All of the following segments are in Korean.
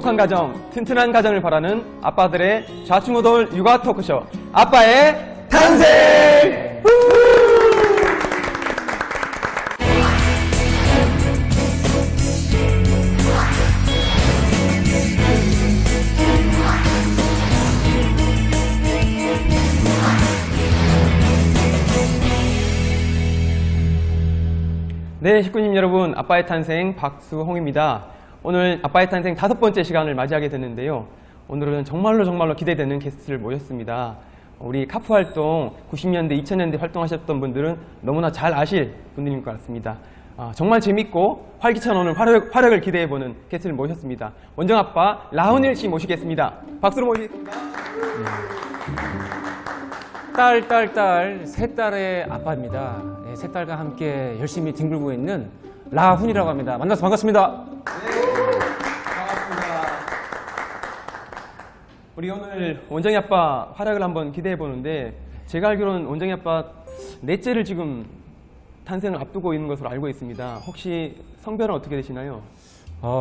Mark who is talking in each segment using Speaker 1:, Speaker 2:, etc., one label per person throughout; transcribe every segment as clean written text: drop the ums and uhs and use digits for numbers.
Speaker 1: 행복한 가정, 튼튼한 가정을 바라는 아빠들의 좌충우돌 육아 토크쇼 아빠의 탄생! 네, 식구님 여러분, 아빠의 탄생 박수홍입니다. 오늘 아빠의 탄생 5번째 시간을 맞이하게 됐는데요. 오늘은 정말로 기대되는 게스트를 모셨습니다. 우리 카프 활동 90년대, 2000년대 활동하셨던 분들은 너무나 잘 아실 분들인 것 같습니다. 정말 재밌고 활기찬 오늘 활약을 기대해보는 게스트를 모셨습니다. 원정아빠 라훈일 씨 모시겠습니다. 박수로 모시겠습니다.
Speaker 2: 딸, 세 딸의 아빠입니다. 네, 세 딸과 함께 열심히 뒹굴고 있는 라훈이라고 합니다. 만나서 반갑습니다.
Speaker 1: 네, 반갑습니다. 우리 오늘 원정이 아빠 활약을 한번 기대해 보는데, 제가 알기로는 원정이 아빠 넷째를 지금 탄생을 앞두고 있는 것으로 알고 있습니다. 혹시 성별은 어떻게 되시나요?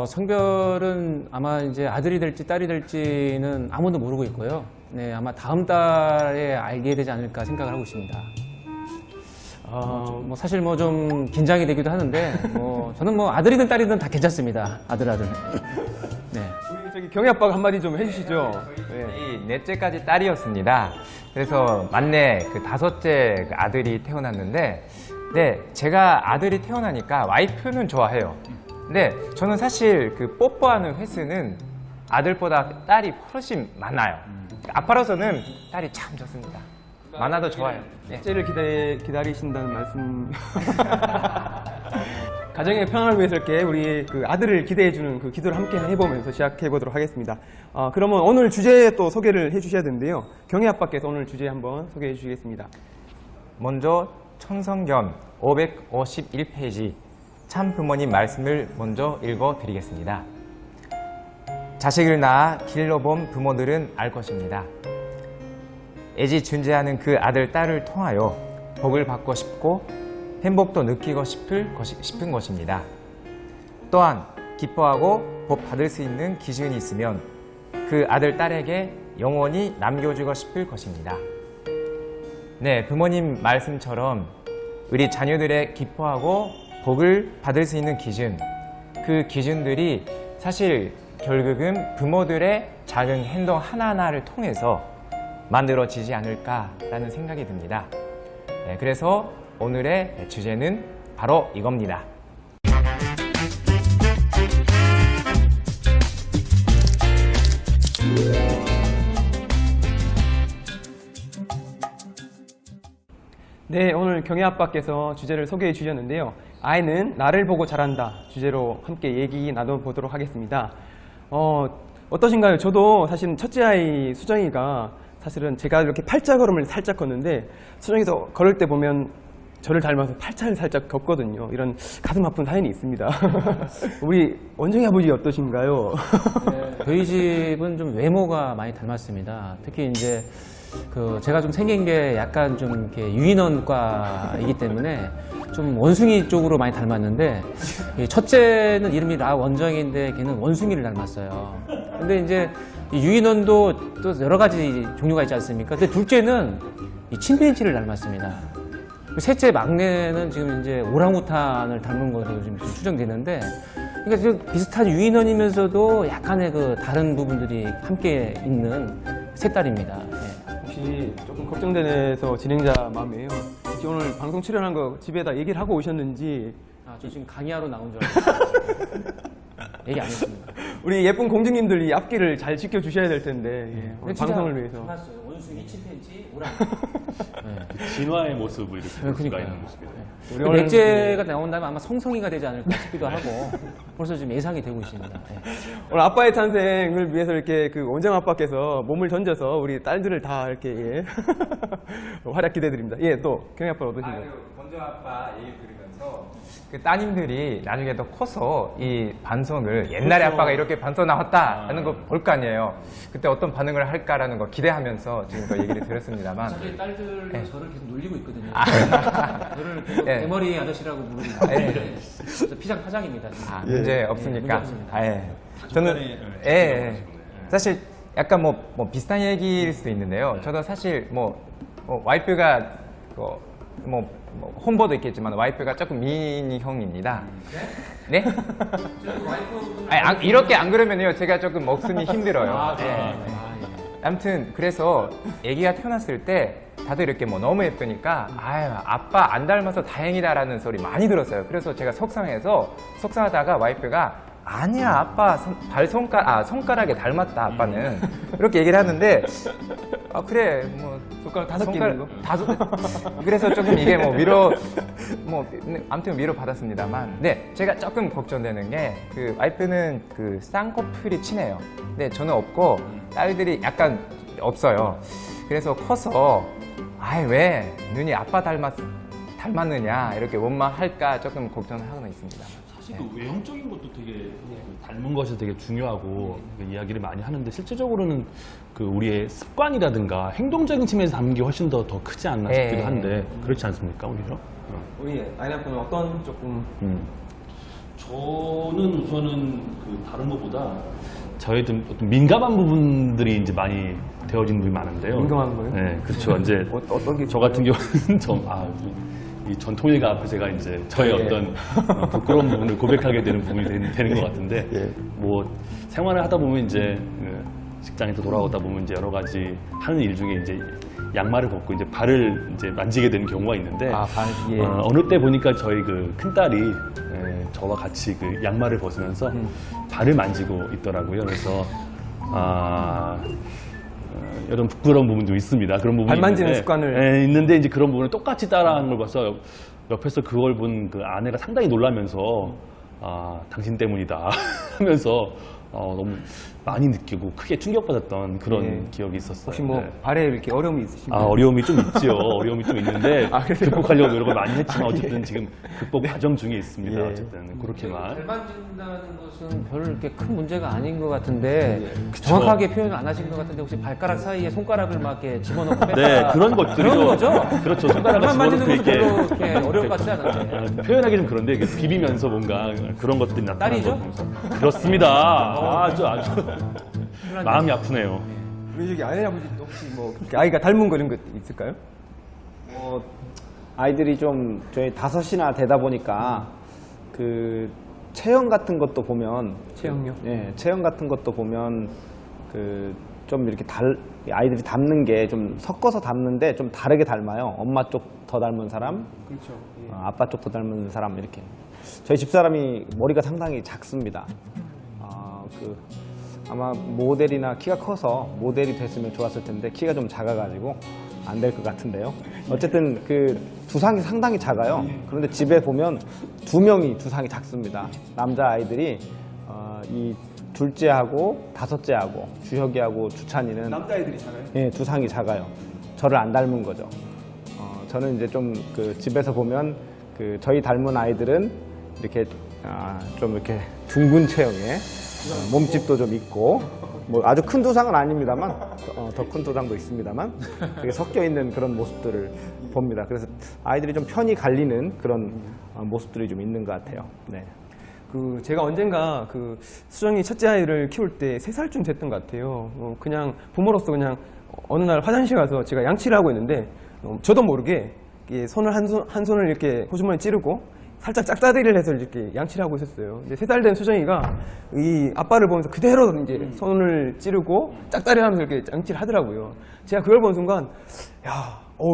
Speaker 2: 성별은 아마 이제 아들이 될지 딸이 될지는 아무도 모르고 있고요. 네, 아마 다음 달에 알게 되지 않을까 생각을 하고 있습니다. 사실 좀 긴장이 되기도 하는데, 저는 아들이든 딸이든 다 괜찮습니다. 아들. 네.
Speaker 1: 우리 저기 경희 아빠가 한마디 좀 해주시죠.
Speaker 3: 저희 넷째까지 딸이었습니다. 그래서 만내 그 5째 아들이 태어났는데, 네, 제가 아들이 태어나니까 와이프는 좋아해요. 근데 저는 사실 그 뽀뽀하는 횟수는 아들보다 딸이 훨씬 많아요. 아빠로서는 딸이 참 좋습니다. 많아도 좋아요. 네.
Speaker 1: 넷째를 기다리신다는 말씀. 가정의 평안을 위해서 이렇게 우리 그 아들을 기대해주는 그 기도를 함께 해보면서 시작해보도록 하겠습니다. 그러면 오늘 주제 또 소개를 해주셔야 되는데요. 경희 아빠께서 오늘 주제 한번 소개해 주시겠습니다.
Speaker 3: 먼저 천성견 551페이지 참 부모님 말씀을 먼저 읽어드리겠습니다. 자식을 낳아 길러본 부모들은 알 것입니다. 애지중지하는 그 아들, 딸을 통하여 복을 받고 싶고 행복도 느끼고 싶은 것입니다. 또한 기뻐하고 복 받을 수 있는 기준이 있으면 그 아들, 딸에게 영원히 남겨주고 싶을 것입니다. 네, 부모님 말씀처럼 우리 자녀들의 기뻐하고 복을 받을 수 있는 기준, 그 기준들이 사실 결국은 부모들의 작은 행동 하나하나를 통해서 만들어지지 않을까라는 생각이 듭니다. 네, 그래서 오늘의 주제는 바로 이겁니다.
Speaker 1: 네, 오늘 경희 아빠께서 주제를 소개해 주셨는데요. 아이는 나를 보고 자란다 주제로 함께 얘기 나눠보도록 하겠습니다. 어떠신가요? 저도 사실 첫째 아이 수정이가 사실은 제가 이렇게 팔자걸음을 살짝 걷는데 수정이도 걸을 때 보면 저를 닮아서 팔자를 살짝 걷거든요. 이런 가슴 아픈 사연이 있습니다. 우리 원정이 아버지 어떠신가요?
Speaker 2: 네, 저희 집은 좀 외모가 많이 닮았습니다. 특히 이제 제가 좀 생긴 게 약간 좀 이렇게 유인원과이기 때문에 좀 원숭이 쪽으로 많이 닮았는데, 첫째는 이름이 라원정인데 걔는 원숭이를 닮았어요. 근데 이제 이 유인원도 또 여러 가지 종류가 있지 않습니까? 근데 둘째는 이 침팬지를 닮았습니다. 셋째 막내는 지금 이제 오랑우탄을 닮은 것으로 지금 추정되는데, 그러니까 좀 비슷한 유인원이면서도 약간의 다른 부분들이 함께 있는 세 딸입니다. 네.
Speaker 1: 혹시 조금 걱정돼서 진행자 마음이에요. 혹시 오늘 방송 출연한 거 집에다 얘기를 하고 오셨는지.
Speaker 2: 저 지금 강의하러 나온 줄 알았어요. 얘기 안 했습니다.
Speaker 1: 우리 예쁜 공주님들이 앞길을 잘 지켜주셔야 될 텐데, 오늘 방송을 위해서.
Speaker 2: 닮았어요. 원숭이, 침팬지, 오랑.
Speaker 4: 네. 진화의 모습을 이렇게 볼 수가
Speaker 2: 그러니까요.
Speaker 4: 있는 모습이에요.
Speaker 1: 우리
Speaker 2: 넷째가 나온다면 아마 성성이가 되지 않을까 싶기도 하고 벌써 지금 예상이 되고 있습니다. 네.
Speaker 1: 오늘 아빠의 탄생을 위해서 이렇게 그 원정 아빠께서 몸을 던져서 우리 딸들을 다 이렇게 활약 기대드립니다. 또 경희 아빠 어떠신가요?
Speaker 3: 먼저 아빠 얘기 들으면서 그 따님들이 나중에 더 커서 이 반선을 옛날에
Speaker 4: 그렇죠.
Speaker 3: 아빠가 이렇게 반선 나왔다 하는 거 볼 거 아니에요. 그때 어떤 반응을 할까라는 거 기대하면서 지금 그 얘기를 들었습니다만
Speaker 2: 저희 딸들도
Speaker 3: 네.
Speaker 2: 저를 계속 놀리고 있거든요.
Speaker 3: 아.
Speaker 2: 저를 계속
Speaker 3: 네.
Speaker 2: 대머리 아저씨라고 부르고
Speaker 3: 네.
Speaker 2: 그래서 피장 파장입니다. 지금.
Speaker 3: 문제 없으니까.
Speaker 2: 문제 없습니다.
Speaker 3: 아, 예. 저는
Speaker 4: 간에,
Speaker 3: 예, 예. 사실 약간 뭐 비슷한 얘기일 수도 있는데요. 저도 사실 와이프가 홈버도 있겠지만 와이프가 조금 미니형입니다. 네? 아니, 이렇게 안 그러면요 제가 조금 먹으니 힘들어요.
Speaker 2: 아,
Speaker 3: 예.
Speaker 2: 네.
Speaker 3: 아무튼 그래서 아기가 태어났을 때 다들 이렇게 너무 예쁘니까 아유 아빠 안 닮아서 다행이다라는 소리 많이 들었어요. 그래서 제가 속상하다가 와이프가 아니야 아빠 손가락에 닮았다 아빠는 이렇게 얘기를 하는데 아 그래 뭐
Speaker 1: 손가락 5개 있는 거?
Speaker 3: 그래서 조금 이게 아무튼 위로 받았습니다만 네 제가 조금 걱정되는 게 그 와이프는 그 쌍꺼풀이 친해요. 근데 저는 없고 딸들이 약간 없어요. 그래서 커서 왜 눈이 아빠 닮았느냐 이렇게 원망할까 조금 걱정하고 있습니다.
Speaker 4: 사실 그 외형적인 것도 되게 그 닮은 것이 되게 중요하고 그 이야기를 많이 하는데 실제적으로는 그 우리의 습관이라든가 행동적인 측면에서 닮은 게 훨씬 더 크지 않나 싶기도 한데 그렇지 않습니까 오히려?
Speaker 1: 우리 아이나프는 어떤 조금
Speaker 4: 저는 우선은 그 다른 것보다 저희 좀 어떤 민감한 부분들이 이제 많이 되어진 분이 많은데요.
Speaker 1: 민감한 거요?
Speaker 4: 네, 그렇죠. 이제
Speaker 1: 어떤 게
Speaker 4: 저 같은 경우는 이 전통일가 앞에 제가 이제 저의 어떤 부끄러운 부분을 고백하게 되는 부분이 되는 것 같은데 뭐 생활을 하다 보면 이제 그 직장에서 돌아오다 보면 이제 여러 가지 하는 일 중에 이제 양말을 벗고 이제 발을 이제 만지게 되는 경우가 있는데 어느 때 보니까 저희 그 큰 딸이 저와 같이 그 양말을 벗으면서 발을 만지고 있더라고요. 그래서 여러 부끄러운 부분도 있습니다. 그런 부분이
Speaker 1: 발 만지는
Speaker 4: 있는데,
Speaker 1: 습관을
Speaker 4: 있는데 이제 그런 부분을 똑같이 따라하는 걸 봐서 옆에서 그걸 본 그 아내가 상당히 놀라면서 당신 때문이다 하면서 너무 많이 느끼고 크게 충격받았던 그런 기억이 있었어요.
Speaker 1: 혹시 뭐
Speaker 4: 네.
Speaker 1: 발에 이렇게 어려움이 있으신가요?
Speaker 4: 어려움이 좀 있죠. 어려움이 좀 있는데
Speaker 1: 그래요?
Speaker 4: 극복하려고 노력을 많이 했지만 어쨌든 지금 극복 과정 중에 있습니다. 어쨌든 그렇게만.
Speaker 2: 발 만진다는 것은 별 이렇게 큰 문제가 아닌 것 같은데 정확하게 표현을 안 하신 것 같은데 혹시 발가락 사이에 손가락을 막 이렇게 집어넣고
Speaker 4: 네, 그런 것들이죠.
Speaker 2: 그런 거죠?
Speaker 4: 그렇죠. 손가락을
Speaker 2: 발만 만지는
Speaker 4: 집어넣고
Speaker 2: 것도 별로 이렇게 어려울 것 같지 않은데.
Speaker 4: 표현하기 좀 그런데 이게 비비면서 뭔가 그런 것들이 나타나는
Speaker 2: 딸이죠?
Speaker 4: 거 보면서 그렇습니다. 아주 마음이 아프네요.
Speaker 1: 우리 저기 아내 아버지 혹시 뭐 아이가 닮은 거 이런 거 있을까요?
Speaker 5: 아이들이 좀 저희 5이나 되다 보니까 그 체형 같은 것도 보면
Speaker 1: 체형요?
Speaker 5: 체형 같은 것도 보면 그 좀 이렇게 아이들이 닮는 게 좀 섞어서 닮는데 좀 다르게 닮아요. 엄마 쪽 더 닮은 사람,
Speaker 1: 그렇죠.
Speaker 5: 아빠 쪽 더 닮은 사람 이렇게. 저희 집사람이 머리가 상당히 작습니다. 아마 모델이나 키가 커서 모델이 됐으면 좋았을 텐데 키가 좀 작아가지고 안 될 것 같은데요. 어쨌든 그 두상이 상당히 작아요. 그런데 집에 보면 2명이 두상이 작습니다. 남자 아이들이 이 둘째하고 다섯째하고 주혁이하고 주찬이는
Speaker 1: 남자애들이 작아요?
Speaker 5: 예, 두상이 작아요. 저를 안 닮은 거죠. 저는 이제 좀 그 집에서 보면 그 저희 닮은 아이들은 이렇게 좀 이렇게 둥근 체형에 몸집도 좀 있고 뭐 아주 큰 두상은 아닙니다만 더 큰 두상도 있습니다만 되게 섞여 있는 그런 모습들을 봅니다. 그래서 아이들이 좀 편히 갈리는 그런 모습들이 좀 있는 것 같아요. 네.
Speaker 1: 그 제가 언젠가 그 수정이 첫째 아이를 키울 때 3살쯤 됐던 것 같아요. 그냥 부모로서 그냥 어느 날 화장실 가서 제가 양치를 하고 있는데 저도 모르게 손을 한 손을 이렇게 호주머니에 찌르고 살짝 짝다리를 해서 이렇게 양치를 하고 있었어요. 이제 3살 된 수정이가 이 아빠를 보면서 그대로 이제 손을 찌르고 짝다리 하면서 이렇게 양치를 하더라고요. 제가 그걸 본 순간,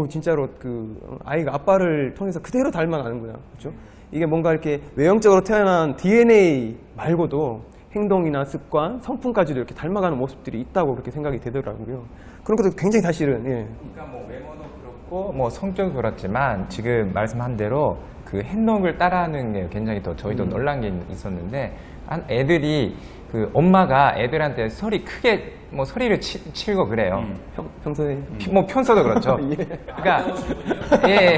Speaker 1: 진짜로 그 아이가 아빠를 통해서 그대로 닮아가는구나. 그렇죠? 이게 뭔가 이렇게 외형적으로 태어난 DNA 말고도 행동이나 습관, 성품까지도 이렇게 닮아가는 모습들이 있다고 그렇게 생각이 되더라고요. 그런 것도 굉장히 사실은,
Speaker 3: 그러니까 뭐 외모도 그렇고 그렇고 뭐 성격도 그렇지만 지금 말씀한 대로 그 행동을 따라하는 게 굉장히 또 저희도 놀란 게 있었는데 애들이 그 엄마가 애들한테 소리 크게 뭐 소리를 치고 그래요.
Speaker 1: 평소에
Speaker 3: 뭐 평소도 그렇죠. 그러니까 예.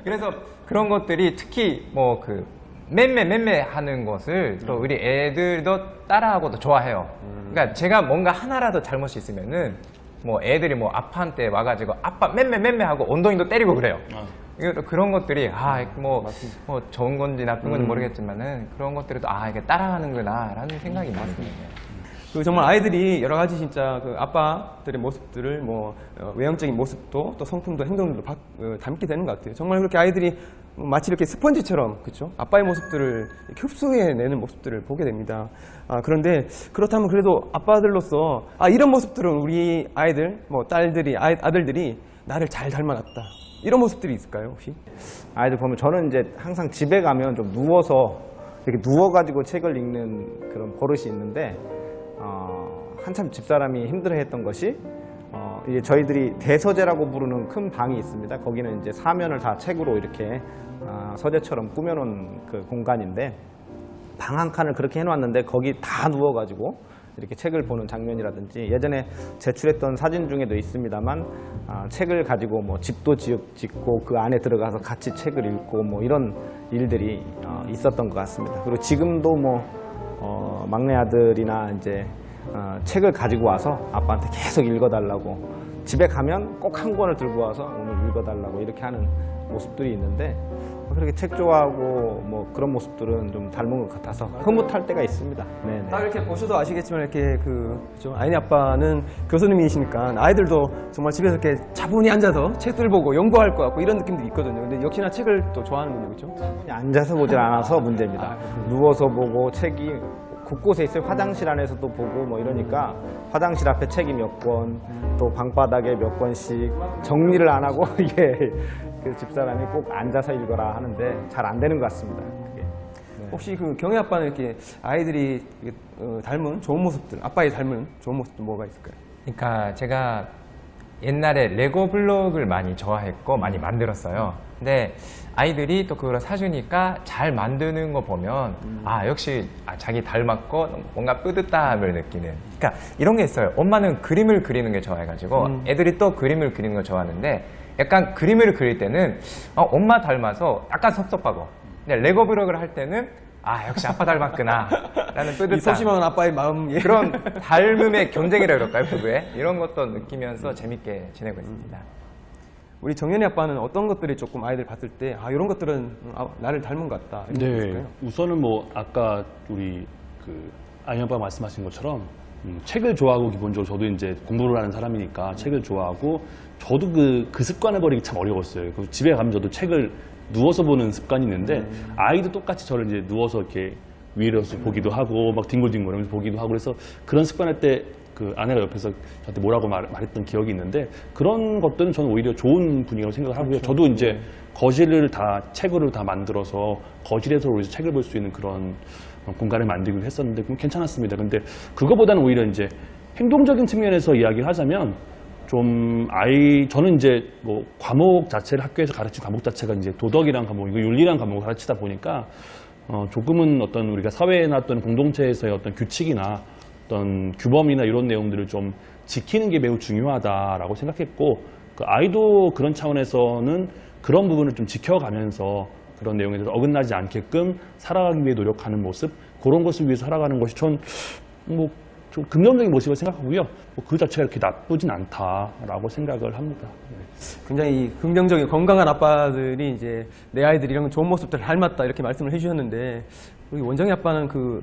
Speaker 3: 그래서 그런 것들이 특히 뭐 그 맴매 하는 것을 또 우리 애들도 따라하고도 좋아해요. 그러니까 제가 뭔가 하나라도 잘못이 있으면은 뭐 애들이 뭐 아빠한테 와가지고 아빠 맴매 하고 엉덩이도 때리고 그래요. 그런 것들이 뭐 좋은 건지 나쁜 건지 모르겠지만은 그런 것들도 이게 따라하는구나라는 생각이 많이 들어요.
Speaker 1: 그 정말 아이들이 여러 가지 진짜 그 아빠들의 모습들을 뭐 외형적인 모습도 또 성품도 행동도 담게 되는 것 같아요. 정말 그렇게 아이들이 마치 이렇게 스펀지처럼 그렇죠? 아빠의 모습들을 이렇게 흡수해내는 모습들을 보게 됩니다. 그런데 그렇다면 그래도 아빠들로서 이런 모습들은 우리 아이들, 뭐 딸들이 아들들이 나를 잘 닮아놨다. 이런 모습들이 있을까요, 혹시?
Speaker 5: 아이들 보면 저는 이제 항상 집에 가면 좀 누워서 이렇게 누워가지고 책을 읽는 그런 버릇이 있는데 한참 집사람이 힘들어했던 것이 이제 저희들이 대서재라고 부르는 큰 방이 있습니다. 거기는 이제 사면을 다 책으로 이렇게 서재처럼 꾸며놓은 그 공간인데 방 한 칸을 그렇게 해놨는데 거기 다 누워가지고 이렇게 책을 보는 장면이라든지 예전에 제출했던 사진 중에도 있습니다만 책을 가지고 뭐 집도 짓고 그 안에 들어가서 같이 책을 읽고 뭐 이런 일들이 있었던 것 같습니다. 그리고 지금도 뭐 막내 아들이나 이제 책을 가지고 와서 아빠한테 계속 읽어달라고 집에 가면 꼭 한 권을 들고 와서 오늘 읽어달라고 이렇게 하는 모습들이 있는데 그렇게 책 좋아하고 뭐 그런 모습들은 좀 닮은 것 같아서 흐뭇할 때가 있습니다. 네.
Speaker 1: 딱 이렇게 보셔도 아시겠지만 이렇게 좀 아이네 아빠는 교수님이시니까 아이들도 정말 집에서 이렇게 차분히 앉아서 책들 보고 연구할 것 같고 이런 느낌들이 있거든요. 근데 역시나 책을 또 좋아하는군요, 그렇죠?
Speaker 5: 앉아서 보질 않아서 문제입니다. 누워서 보고 책이 곳곳에 있어요. 화장실 안에서도 보고 뭐 이러니까 화장실 앞에 책이 몇 권, 또 방바닥에 몇 권씩 정리를 안 하고 이게 그 집사람이 꼭 앉아서 읽어라 하는데 잘 안 되는 것 같습니다. 그게.
Speaker 1: 혹시 그 경혜 아빠는 이렇게 아이들이 닮은 좋은 모습들, 아빠의 닮은 좋은 모습들 뭐가 있을까요?
Speaker 3: 그러니까 제가 옛날에 레고 블록을 많이 좋아했고 많이 만들었어요. 근데 아이들이 또 그걸 사주니까 잘 만드는 거 보면 역시 자기 닮았고 뭔가 뿌듯함을 느끼는. 그러니까 이런 게 있어요. 엄마는 그림을 그리는 게 좋아해가지고 애들이 또 그림을 그리는 걸 좋아하는데 약간 그림을 그릴 때는 엄마 닮아서 약간 섭섭하고 근데 레고 블록을 할 때는 역시 아빠 닮았구나 라는 뿌듯함.
Speaker 1: 이 소심한 아빠의 마음.
Speaker 3: 그런 닮음의 경쟁이라 그럴까요, 부부에? 이런 것도 느끼면서 재밌게 지내고 있습니다.
Speaker 1: 우리 정연이 아빠는 어떤 것들이 조금 아이들 봤을 때 이런 것들은 나를 닮은 것 같다. 이런 게 있을까요?
Speaker 4: 우선은 뭐 아까 우리 그 아이 아빠 말씀하신 것처럼 책을 좋아하고 기본적으로 저도 이제 공부를 하는 사람이니까 책을 좋아하고 저도 그 습관을 버리기 참 어려웠어요. 그 집에 가면 저도 책을 누워서 보는 습관이 있는데 아이도 똑같이 저를 이제 누워서 이렇게 위에서 보기도 하고 막 뒹굴뒹굴하면서 보기도 하고 그래서 그런 습관할 때 그 아내가 옆에서 저한테 뭐라고 말했던 기억이 있는데 그런 것들은 저는 오히려 좋은 분위기라고 생각을 하고요.
Speaker 1: 그렇죠.
Speaker 4: 저도 이제 거실을 다 책으로 다 만들어서 거실에서 오히려 책을 볼 수 있는 그런 공간을 만들기도 했었는데 그럼 괜찮았습니다. 근데 그거보다는 오히려 이제 행동적인 측면에서 이야기를 하자면 저는 이제 뭐 과목 자체를 학교에서 가르친 과목 자체가 이제 도덕이란 과목, 이거 윤리란 과목을 가르치다 보니까 조금은 어떤 우리가 사회나 어떤 공동체에서의 어떤 규칙이나 어떤 규범이나 이런 내용들을 좀 지키는 게 매우 중요하다라고 생각했고 그 아이도 그런 차원에서는 그런 부분을 좀 지켜가면서 그런 내용에 대해서 어긋나지 않게끔 살아가기 위해 노력하는 모습 그런 것을 위해서 살아가는 것이 전 좀 긍정적인 모습을 생각하고요. 그 자체가 이렇게 나쁘진 않다라고 생각을 합니다.
Speaker 1: 굉장히 긍정적인 건강한 아빠들이 이제 내 아이들이 이런 좋은 모습들을 닮았다 이렇게 말씀을 해주셨는데 우리 원정이 아빠는 그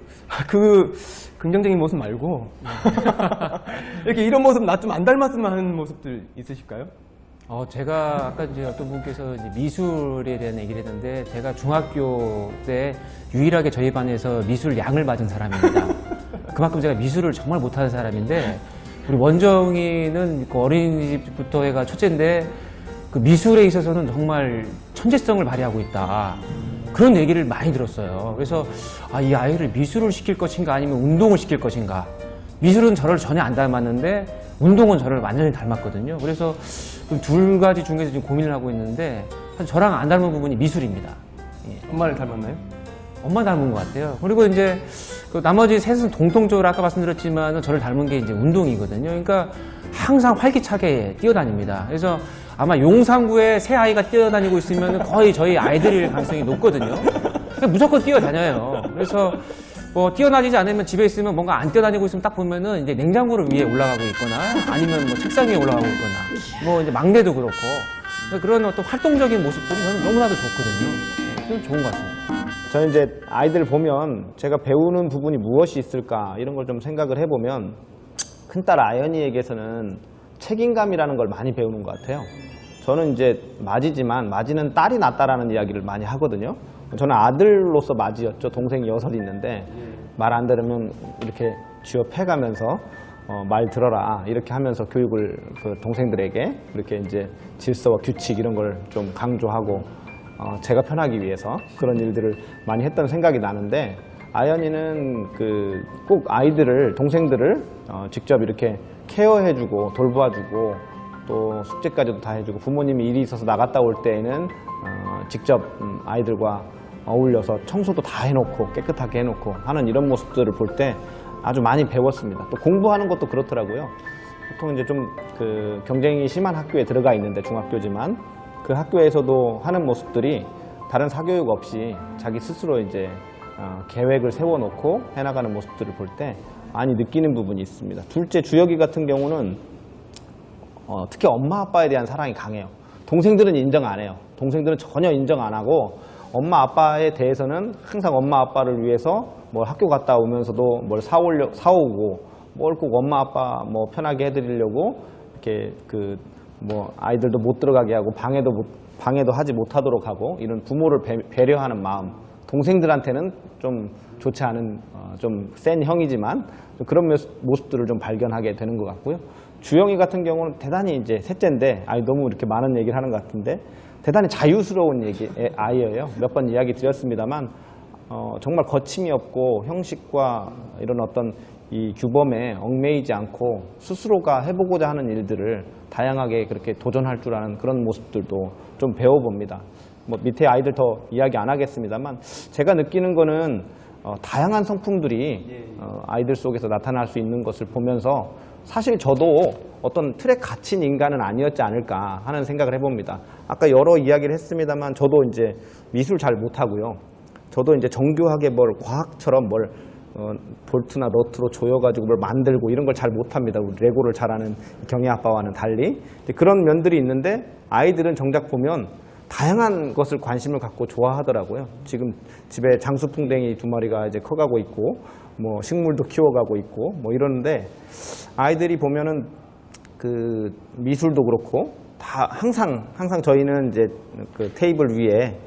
Speaker 1: 긍정적인 모습 말고 이렇게 이런 모습 나 좀 안 닮았으면 하는 모습들 있으실까요?
Speaker 2: 제가 아까 이제 어떤 분께서 이제 미술에 대한 얘기를 했는데 제가 중학교 때 유일하게 저희 반에서 미술 양을 맞은 사람입니다. 그만큼 제가 미술을 정말 못하는 사람인데 우리 원정이는 그 어린이집부터 해가 첫째인데 그 미술에 있어서는 정말 천재성을 발휘하고 있다. 그런 얘기를 많이 들었어요. 그래서 이 아이를 미술을 시킬 것인가 아니면 운동을 시킬 것인가 미술은 저를 전혀 안 닮았는데 운동은 저를 완전히 닮았거든요. 그래서 그 두 가지 중에서 지금 고민을 하고 있는데 사실 저랑 안 닮은 부분이 미술입니다. 예.
Speaker 1: 엄마를 닮았나요?
Speaker 2: 엄마 닮은 것 같아요. 그리고 이제 그 나머지 셋은 공통적으로 아까 말씀드렸지만 저를 닮은 게 이제 운동이거든요. 그러니까 항상 활기차게 뛰어다닙니다. 그래서 아마 용산구에 새 아이가 뛰어다니고 있으면 거의 저희 아이들일 가능성이 높거든요. 그냥 무조건 뛰어다녀요. 그래서 뭐 뛰어다니지 않으면 집에 있으면 뭔가 안 뛰어다니고 있으면 딱 보면은 이제 냉장고를 위에 올라가고 있거나 아니면 뭐 책상 위에 올라가고 있거나 뭐 이제 막내도 그렇고 그런 어떤 활동적인 모습들이 저는 너무나도 좋거든요. 네, 그건 좋은 것 같습니다.
Speaker 5: 저는 이제 아이들 보면 제가 배우는 부분이 무엇이 있을까 이런 걸 좀 생각을 해보면 큰딸 아연이에게서는 책임감이라는 걸 많이 배우는 것 같아요. 저는 이제 맞이지만 맞이는 딸이 낫다라는 이야기를 많이 하거든요. 저는 아들로서 맞이였죠. 동생이 6이 있는데 말 안 들으면 이렇게 쥐어 패가면서 말 들어라 이렇게 하면서 교육을 그 동생들에게 이렇게 이제 질서와 규칙 이런 걸 좀 강조하고 제가 편하기 위해서 그런 일들을 많이 했던 생각이 나는데 아연이는 그 꼭 아이들을 동생들을 직접 이렇게 케어해주고 돌봐주고 또 숙제까지도 다 해주고 부모님이 일이 있어서 나갔다 올 때에는 직접 아이들과 어울려서 청소도 다 해놓고 깨끗하게 해놓고 하는 이런 모습들을 볼 때 아주 많이 배웠습니다. 또 공부하는 것도 그렇더라고요. 보통 이제 좀 그 경쟁이 심한 학교에 들어가 있는데 중학교지만 그 학교에서도 하는 모습들이 다른 사교육 없이 자기 스스로 이제 계획을 세워놓고 해나가는 모습들을 볼 때 많이 느끼는 부분이 있습니다. 둘째 주혁이 같은 경우는 특히 엄마 아빠에 대한 사랑이 강해요. 동생들은 인정 안 해요. 동생들은 전혀 인정 안 하고 엄마 아빠에 대해서는 항상 엄마 아빠를 위해서 뭘 학교 갔다 오면서도 뭘 사오고 뭘 꼭 엄마 아빠 뭐 편하게 해드리려고 이렇게 그 뭐 아이들도 못 들어가게 하고 방해도 하지 못하도록 하고 이런 부모를 배려하는 마음. 동생들한테는 좀 좋지 않은 좀 센 형이지만 그런 모습들을 좀 발견하게 되는 것 같고요. 주영이 같은 경우는 대단히 이제 셋째인데 너무 이렇게 많은 얘기를 하는 것 같은데 대단히 자유스러운 아이예요. 몇 번 이야기 드렸습니다만 정말 거침이 없고 형식과 이런 어떤 이 규범에 얽매이지 않고 스스로가 해보고자 하는 일들을 다양하게 그렇게 도전할 줄 아는 그런 모습들도 좀 배워봅니다. 뭐 밑에 아이들 더 이야기 안 하겠습니다만 제가 느끼는 거는 다양한 성품들이 아이들 속에서 나타날 수 있는 것을 보면서 사실 저도 어떤 틀에 갇힌 인간은 아니었지 않을까 하는 생각을 해봅니다. 아까 여러 이야기를 했습니다만 저도 이제 미술 잘 못하고요. 저도 이제 정교하게 뭘 과학처럼 뭘 볼트나 너트로 조여가지고 뭘 만들고 이런 걸 잘 못합니다. 우리 레고를 잘하는 경희 아빠와는 달리 그런 면들이 있는데 아이들은 정작 보면 다양한 것을 관심을 갖고 좋아하더라고요. 지금 집에 장수풍뎅이 2마리가 이제 커가고 있고 뭐 식물도 키워가고 있고 뭐 이러는데 아이들이 보면은 그 미술도 그렇고 다 항상 저희는 이제 그 테이블 위에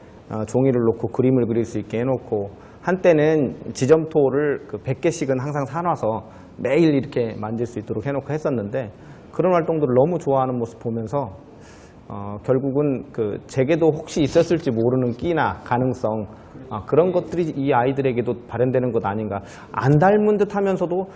Speaker 5: 종이를 놓고 그림을 그릴 수 있게 해놓고 한때는 지점토를 그 100개씩은 항상 사놔서 매일 이렇게 만질 수 있도록 해놓고 했었는데 그런 활동들을 너무 좋아하는 모습 보면서 결국은 그 제게도 혹시 있었을지 모르는 끼나 가능성 그런 것들이 이 아이들에게도 발현되는 것 아닌가. 안 닮은 듯 하면서도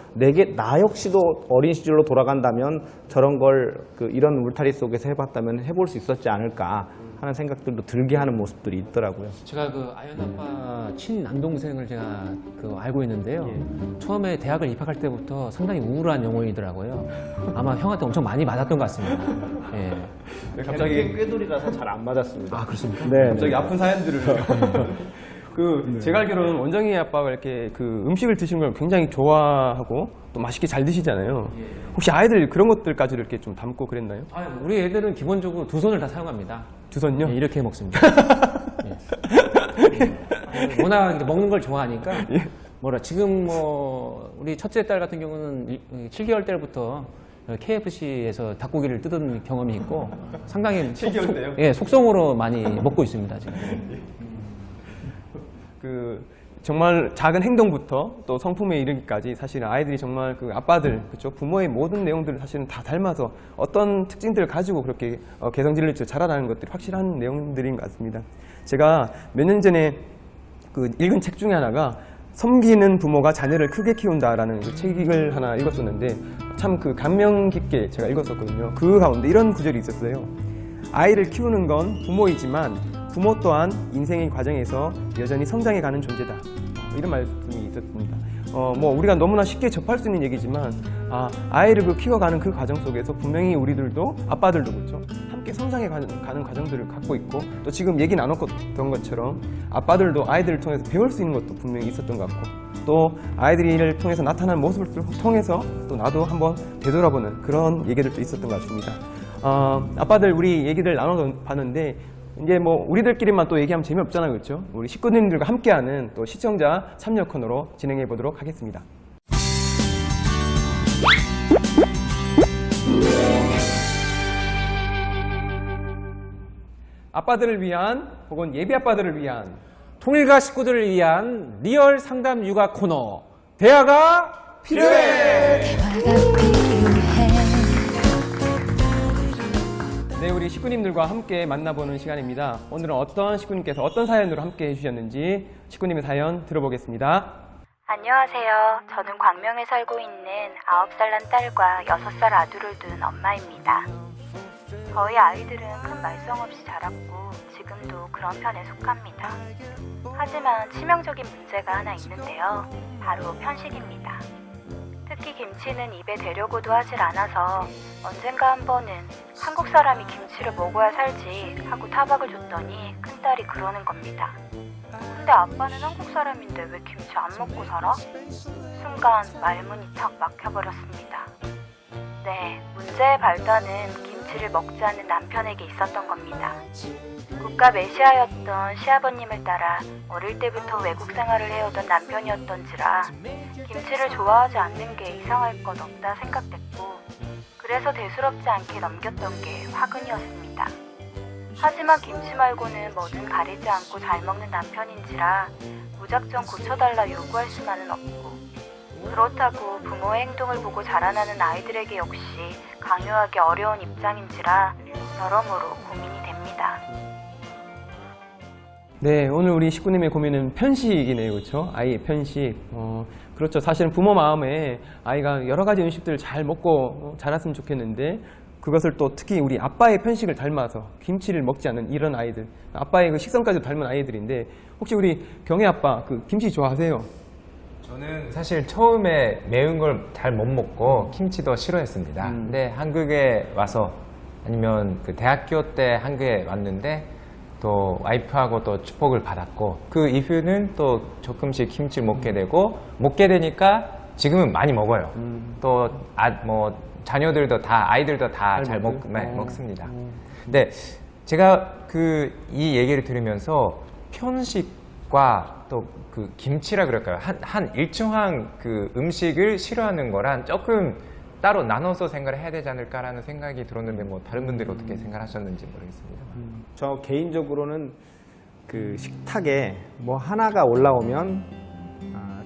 Speaker 5: 나 역시도 어린 시절로 돌아간다면 저런 걸 이런 울타리 속에서 해봤다면 해볼 수 있었지 않을까 하는 생각들도 들게 하는 모습들이 있더라고요.
Speaker 2: 제가 그 아연 아빠 친남동생을 제가 알고 있는데요. 처음에 대학을 입학할 때부터 상당히 우울한 영혼이더라고요. 아마 형한테 엄청 많이 맞았던 것 같습니다. 예.
Speaker 5: 갑자기 꾀돌이라서 잘 안 맞았습니다.
Speaker 2: 아, 그렇습니까?
Speaker 5: 네.
Speaker 1: 갑자기 아픈 사연들을. 제가 알기로는 원정이 아빠가 이렇게 음식을 드시는 걸 굉장히 좋아하고 또 맛있게 잘 드시잖아요. 혹시 아이들 그런 것들까지 이렇게 좀 담고 그랬나요?
Speaker 2: 우리 애들은 기본적으로 두 손을 다 사용합니다.
Speaker 1: 두 손요?
Speaker 2: 예, 이렇게 먹습니다. 워낙 이제 먹는 걸 좋아하니까 지금 우리 첫째 딸 같은 경우는 7개월 때부터 KFC에서 닭고기를 뜯은 경험이 있고 상당히
Speaker 1: 7개월 때요?
Speaker 2: 속성으로 많이 먹고 있습니다 지금.
Speaker 1: 정말 작은 행동부터 또 성품에 이르기까지 사실은 아이들이 정말 아빠들, 그렇죠? 부모의 모든 내용들을 사실은 다 닮아서 어떤 특징들을 가지고 그렇게 개성질을 자라나는 것들이 확실한 내용들인 것 같습니다. 제가 몇 년 전에 읽은 책 중에 하나가 섬기는 부모가 자녀를 크게 키운다라는 그 책을 하나 읽었었는데 참 그 감명 깊게 제가 읽었었거든요. 그 가운데 이런 구절이 있었어요. 아이를 키우는 건 부모이지만 부모 또한 인생의 과정에서 여전히 성장해가는 존재다. 이런 말씀이 있었습니다. 뭐 우리가 너무나 쉽게 접할 수 있는 얘기지만 아이를 키워가는 그 과정 속에서 분명히 우리들도 아빠들도 그렇죠. 함께 성장해가는 과정들을 갖고 있고 또 지금 얘기 나눴던 것처럼 아빠들도 아이들을 통해서 배울 수 있는 것도 분명히 있었던 것 같고 또 아이들을 통해서 나타나는 모습을 통해서 또 나도 한번 되돌아보는 그런 얘기들도 있었던 것 같습니다. 아빠들 우리 얘기들 나눠봤는데 이제 뭐 우리들끼리만 또 얘기하면 재미없잖아요, 그렇죠? 우리 식구님들과 함께하는 또 시청자 참여 코너로 진행해 보도록 하겠습니다. 아빠들을 위한 혹은 예비 아빠들을 위한
Speaker 2: 통일가 식구들을 위한 리얼 상담 육아 코너 대화가 필요해.
Speaker 1: 네, 우리 식구님들과 함께 만나보는 시간입니다. 오늘은 어떤 식구님께서 어떤 사연으로 함께 해주셨는지 식구님의 사연 들어보겠습니다.
Speaker 6: 안녕하세요. 저는 광명에 살고 있는 9살 난 딸과 6살 아들을 둔 엄마입니다. 저희 아이들은 큰 말썽 없이 자랐고 지금도 그런 편에 속합니다. 하지만 치명적인 문제가 하나 있는데요. 바로 편식입니다. 특히 김치는 입에 대려고도 하질 않아서 언젠가 한 번은 한국 사람이 김치를 먹어야 살지 하고 타박을 줬더니 큰딸이 그러는 겁니다. 근데 아빠는 한국 사람인데 왜 김치 안 먹고 살아? 순간 말문이 탁 막혀버렸습니다. 네, 문제의 발단은 김치를 먹지 않는 남편에게 있었던 겁니다. 국가 메시아였던 시아버님을 따라 어릴 때부터 외국 생활을 해오던 남편이었던지라 김치를 좋아하지 않는 게 이상할 것 없다 생각됐고 그래서 대수롭지 않게 넘겼던 게 화근이었습니다. 하지만 김치 말고는 뭐든 가리지 않고 잘 먹는 남편인지라 무작정 고쳐달라 요구할 수만은 없고 그렇다고 부모의 행동을 보고 자라나는 아이들에게 역시 강요하기 어려운 입장인지라 여러모로 고민이 됩니다.
Speaker 1: 네, 오늘 우리 식구님의 고민은 편식이네요, 그렇죠? 아이의 편식. 그렇죠. 사실은 부모 마음에 아이가 여러 가지 음식들을 잘 먹고 자랐으면 좋겠는데 그것을 또 특히 우리 아빠의 편식을 닮아서 김치를 먹지 않는 이런 아이들, 아빠의 그 식성까지 닮은 아이들인데 혹시 우리 경혜 아빠 그 김치 좋아하세요?
Speaker 3: 저는 사실 처음에 매운 걸 잘 못 먹고 김치도 싫어했습니다. 근데 한국에 와서 아니면 그 대학교 때 한국에 왔는데 또 와이프하고 또 축복을 받았고 그 이후는 또 조금씩 김치를 먹게 되고 먹게 되니까 지금은 많이 먹어요. 또 뭐 자녀들도 다 아이들도 다 잘 먹습니다. 근데 제가 이 얘기를 들으면서 편식과 또 그 김치라 그럴까요? 한 일정한 그 음식을 싫어하는 거랑 조금 따로 나눠서 생각을 해야 되지 않을까라는 생각이 들었는데 뭐 다른 분들이 어떻게 생각하셨는지 모르겠습니다.
Speaker 5: 저 개인적으로는 그 식탁에 뭐 하나가 올라오면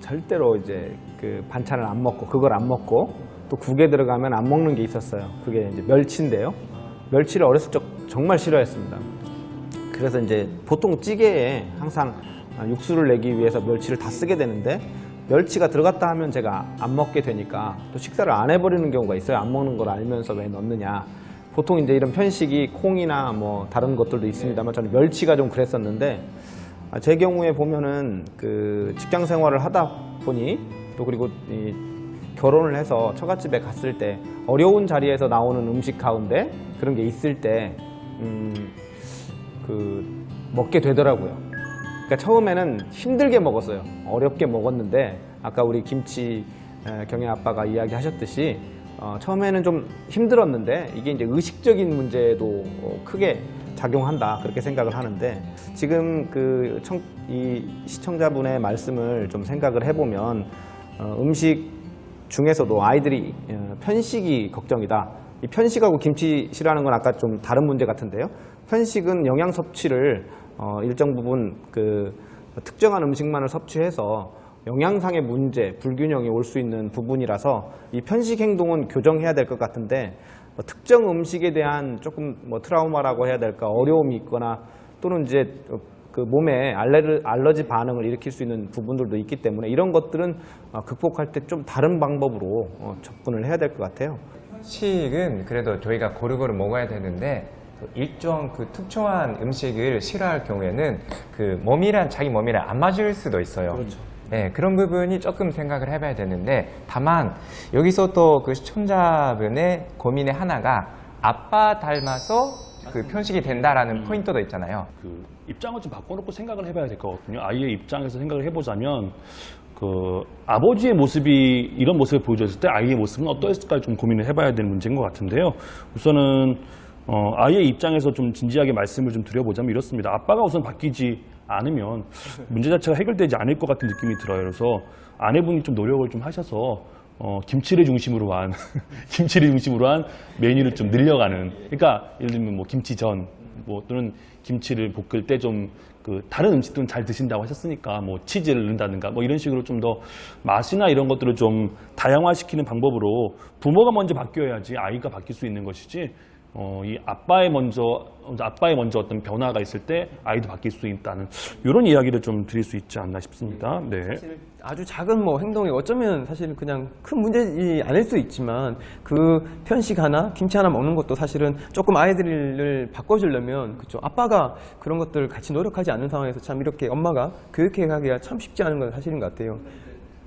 Speaker 5: 절대로 이제 그 반찬을 안 먹고 그걸 안 먹고 또 국에 들어가면 안 먹는 게 있었어요. 그게 이제 멸치인데요. 멸치를 어렸을 적 정말 싫어했습니다. 그래서 이제 보통 찌개에 항상 육수를 내기 위해서 멸치를 다 쓰게 되는데 멸치가 들어갔다 하면 제가 안 먹게 되니까 또 식사를 안 해버리는 경우가 있어요. 안 먹는 걸 알면서 왜 넣느냐. 보통 이제 이런 편식이 콩이나 뭐 다른 것들도 있습니다만 저는 멸치가 좀 그랬었는데 제 경우에 보면은 그 직장 생활을 하다 보니 또 그리고 이 결혼을 해서 처갓집에 갔을 때 어려운 자리에서 나오는 음식 가운데 그런 게 있을 때 먹게 되더라고요. 그러니까 처음에는 힘들게 먹었어요. 어렵게 먹었는데 아까 우리 김치 경혜 아빠가 이야기하셨듯이 처음에는 좀 힘들었는데 이게 이제 의식적인 문제도 크게 작용한다 그렇게 생각을 하는데 지금 이 시청자분의 말씀을 좀 생각을 해보면 음식 중에서도 아이들이 편식이 걱정이다. 이 편식하고 김치 싫어하는 건 아까 좀 다른 문제 같은데요. 편식은 영양 섭취를 일정 부분 특정한 음식만을 섭취해서 영양상의 문제, 불균형이 올 수 있는 부분이라서 이 편식 행동은 교정해야 될 것 같은데 특정 음식에 대한 조금 뭐 트라우마라고 해야 될까 어려움이 있거나 또는 이제 그 몸에 알러지 반응을 일으킬 수 있는 부분들도 있기 때문에 이런 것들은 극복할 때 좀 다른 방법으로 접근을 해야 될 것 같아요.
Speaker 3: 식은 그래도 저희가 고루고루 먹어야 되는데 일정 그 특정한 음식을 싫어할 경우에는 그 자기 몸이랑 안 맞을 수도 있어요.
Speaker 5: 그렇죠.
Speaker 3: 네, 그런 부분이 조금 생각을 해봐야 되는데 다만 여기서 또 그 시청자분의 고민의 하나가 아빠 닮아서 그 편식이 된다라는 포인트도 있잖아요.
Speaker 4: 그 입장을 좀 바꿔놓고 생각을 해봐야 될 것 같거든요. 아이의 입장에서 생각을 해보자면 그 아버지의 모습이 이런 모습을 보여줬을 때 아이의 모습은 어떠했을까 좀 고민을 해봐야 되는 문제인 것 같은데요. 우선은 아이의 입장에서 좀 진지하게 말씀을 좀 드려보자면 이렇습니다. 아빠가 우선 바뀌지 않으면 문제 자체가 해결되지 않을 것 같은 느낌이 들어요. 그래서 아내분이 좀 노력을 좀 하셔서 김치를 중심으로 한 김치를 중심으로 한 메뉴를 좀 늘려가는. 그러니까 예를 들면 뭐 김치전 또는 김치를 볶을 때 좀 그 다른 음식들은 잘 드신다고 하셨으니까 뭐 치즈를 넣는다든가 뭐 이런 식으로 좀 더 맛이나 이런 것들을 좀 다양화시키는 방법으로 부모가 먼저 바뀌어야지 아이가 바뀔 수 있는 것이지. 이 아빠의 먼저 어떤 변화가 있을 때 아이도 바뀔 수 있다는 이런 이야기를 좀 드릴 수 있지 않나 싶습니다. 네.
Speaker 1: 사실 아주 작은 뭐 행동이 어쩌면 사실 그냥 큰 문제지 않을 수 있지만 그 편식 하나, 김치 하나 먹는 것도 사실은 조금 아이들을 바꿔주려면 그쵸 아빠가 그런 것들 같이 노력하지 않는 상황에서 참 이렇게 엄마가 교육해 가기가 참 쉽지 않은 건 사실인 것 같아요.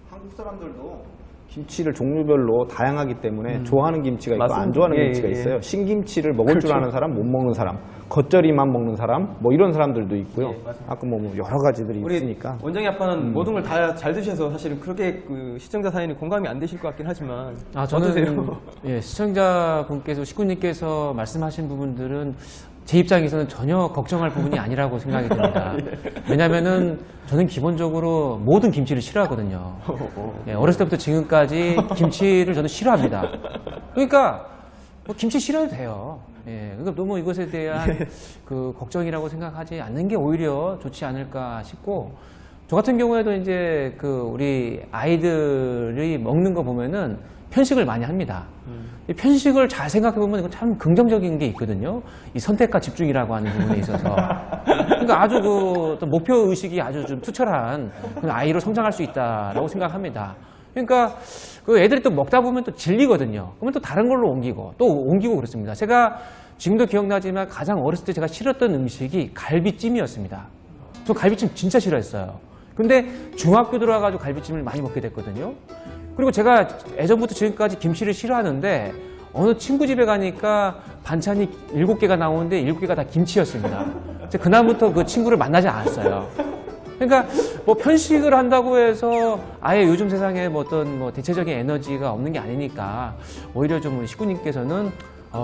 Speaker 5: 한국 사람들도 김치를 종류별로 다양하기 때문에 좋아하는 김치가 있고
Speaker 1: 맞습니다.
Speaker 5: 안 좋아하는
Speaker 1: 예,
Speaker 5: 김치가
Speaker 1: 예.
Speaker 5: 있어요. 신김치를 먹을 줄
Speaker 1: 그렇죠.
Speaker 5: 아는 사람, 못 먹는 사람, 겉절이만 먹는 사람, 뭐 이런 사람들도 있고요. 아까 뭐 여러 가지들이
Speaker 1: 우리
Speaker 5: 있으니까.
Speaker 1: 원장이 아빠는 모든 걸 다 잘 드셔서 사실은 그렇게 그 시청자 사연이 공감이 안 되실 것 같긴 하지만
Speaker 2: 저는
Speaker 1: 어떠세요?
Speaker 2: 예, 시청자분께서 식구님께서 말씀하신 부분들은 제 입장에서는 전혀 걱정할 부분이 아니라고 생각이 듭니다. 왜냐면은 저는 기본적으로 모든 김치를 싫어하거든요. 예, 어렸을 때부터 지금까지 김치를 저는 싫어합니다. 그러니까 뭐 김치 싫어도 돼요. 예, 그러니까 너무 이것에 대한 그 걱정이라고 생각하지 않는 게 오히려 좋지 않을까 싶고, 저 같은 경우에도 이제 그 우리 아이들이 먹는 거 보면은 편식을 많이 합니다. 이 편식을 잘 생각해 보면 이건 참 긍정적인 게 있거든요. 이 선택과 집중이라고 하는 부분에 있어서. 그러니까 아주 그 어떤 목표 의식이 아주 좀 투철한 그런 아이로 성장할 수 있다라고 생각합니다. 그러니까 그 애들이 또 먹다 보면 또 질리거든요. 그러면 또 다른 걸로 옮기고 또 옮기고 그렇습니다. 제가 지금도 기억나지만 가장 어렸을 때 제가 싫었던 음식이 갈비찜이었습니다. 저 갈비찜 진짜 싫어했어요. 근데 중학교 들어와가지고 갈비찜을 많이 먹게 됐거든요. 그리고 제가 예전부터 지금까지 김치를 싫어하는데 어느 친구 집에 가니까 반찬이 7개가 나오는데 7개가 다 김치였습니다. 그날부터 그 친구를 만나지 않았어요. 그러니까 뭐 편식을 한다고 해서 아예 요즘 세상에 뭐 어떤 뭐 대체적인 에너지가 없는 게 아니니까 오히려 좀 우리 식구님께서는